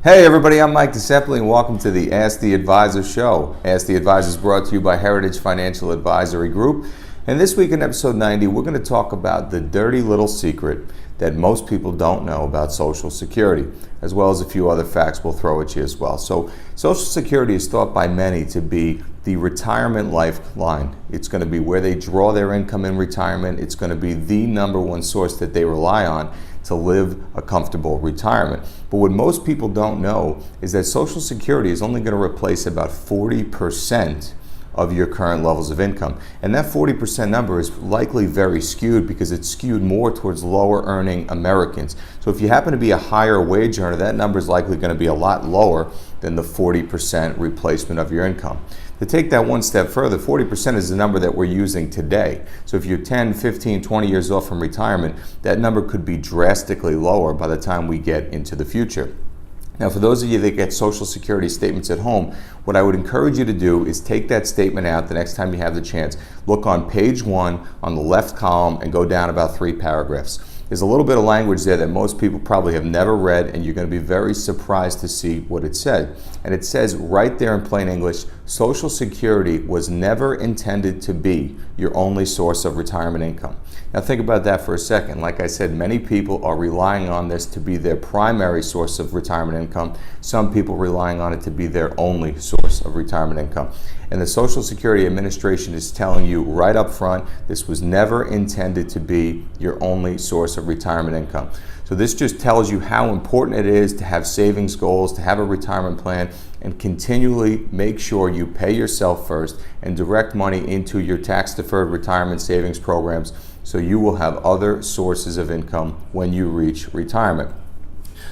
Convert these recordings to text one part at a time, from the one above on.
Hey everybody, I'm Mike DeSempoli and welcome to the Ask the Advisor show. Ask the Advisor is brought to you by Heritage Financial Advisory Group. And this week in episode 90, we're going to talk about the dirty little secret that most people don't know about Social Security, as well as a few other facts we'll throw at you as well. So Social Security is thought by many to be the retirement lifeline. It's going to be where they draw their income in retirement. It's going to be the number one source that they rely on to live a comfortable retirement. But what most people don't know is that Social Security is only going to replace about 40% of your current levels of income. And that 40% number is likely very skewed because it's skewed more towards lower earning Americans. So if you happen to be a higher wage earner, that number is likely going to be a lot lower than the 40% replacement of your income. To take that one step further, 40% is the number that we're using today. So if you're 10, 15, 20 years off from retirement, that number could be drastically lower by the time we get into the future. Now, for those of you that get Social Security statements at home, what I would encourage you to do is take that statement out the next time you have the chance. Look on page 1 on the left column and go down about 3 paragraphs. There's a little bit of language there that most people probably have never read, and you're going to be very surprised to see what it said. And it says right there in plain English, Social Security was never intended to be your only source of retirement income. Now think about that for a second. Like I said, many people are relying on this to be their primary source of retirement income. Some people relying on it to be their only source of retirement income. And the Social Security Administration is telling you right up front, this was never intended to be your only source of retirement income. So this just tells you how important it is to have savings goals, to have a retirement plan, and continually make sure you pay yourself first and direct money into your tax-deferred retirement savings programs so you will have other sources of income when you reach retirement.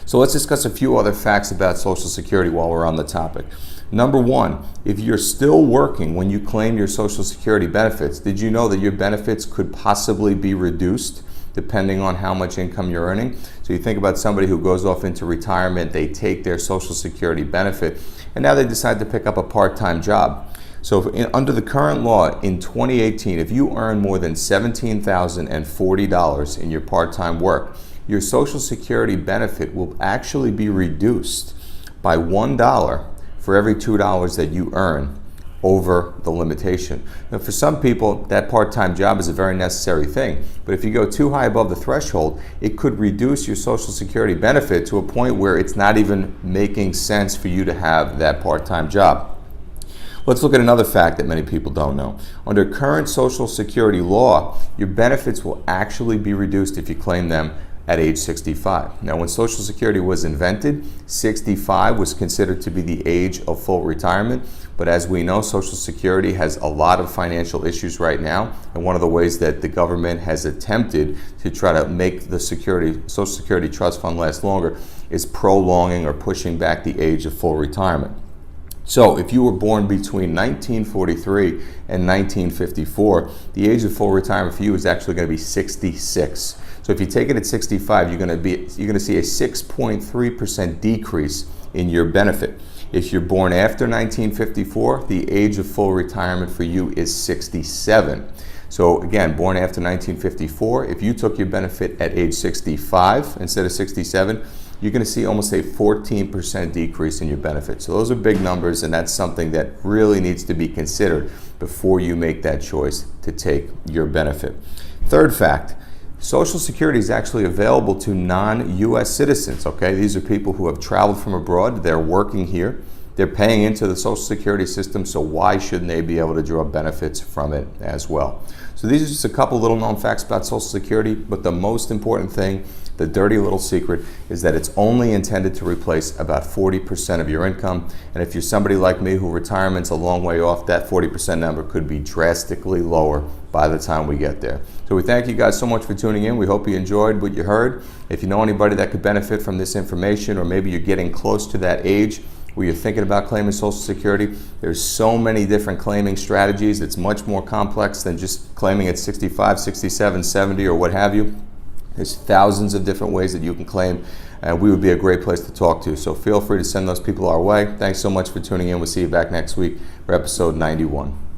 So let's discuss a few other facts about Social Security while we're on the topic. Number 1, if you're still working when you claim your Social Security benefits, did you know that your benefits could possibly be reduced depending on how much income you're earning? So you think about somebody who goes off into retirement, they take their Social Security benefit, and now they decide to pick up a part-time job. So under the current law in 2018, if you earn more than $17,040 in your part-time work, your Social Security benefit will actually be reduced by $1 for every $2 that you earn over the limitation. Now for some people, that part-time job is a very necessary thing, but if you go too high above the threshold, it could reduce your Social Security benefit to a point where it's not even making sense for you to have that part-time job. Let's look at another fact that many people don't know. Under current Social Security law, your benefits will actually be reduced if you claim them at age 65. Now, when Social Security was invented, 65 was considered to be the age of full retirement. But as we know, Social Security has a lot of financial issues right now. And one of the ways that the government has attempted to try to make the Social Security Trust Fund last longer is prolonging or pushing back the age of full retirement. So if you were born between 1943 and 1954, the age of full retirement for you is actually going to be 66. So if you take it at 65, you're going to see a 6.3% decrease in your benefit. If you're born after 1954, the age of full retirement for you is 67. So again, born after 1954, if you took your benefit at age 65 instead of 67, you're going to see almost a 14% decrease in your benefit. So those are big numbers, and that's something that really needs to be considered before you make that choice to take your benefit. Third fact, Social Security is actually available to non-U.S. citizens, okay? These are people who have traveled from abroad, they're working here, they're paying into the Social Security system, so why shouldn't they be able to draw benefits from it as well? So these are just a couple little known facts about Social Security, but the most important thing, the dirty little secret, is that it's only intended to replace about 40% of your income. And if you're somebody like me who retirement's a long way off, that 40% number could be drastically lower by the time we get there. So we thank you guys so much for tuning in. We hope you enjoyed what you heard. If you know anybody that could benefit from this information, or maybe you're getting close to that age where you're thinking about claiming Social Security, there's so many different claiming strategies. It's much more complex than just claiming at 65, 67, 70, or what have you. There's thousands of different ways that you can claim, and we would be a great place to talk to. So feel free to send those people our way. Thanks so much for tuning in. We'll see you back next week for episode 91.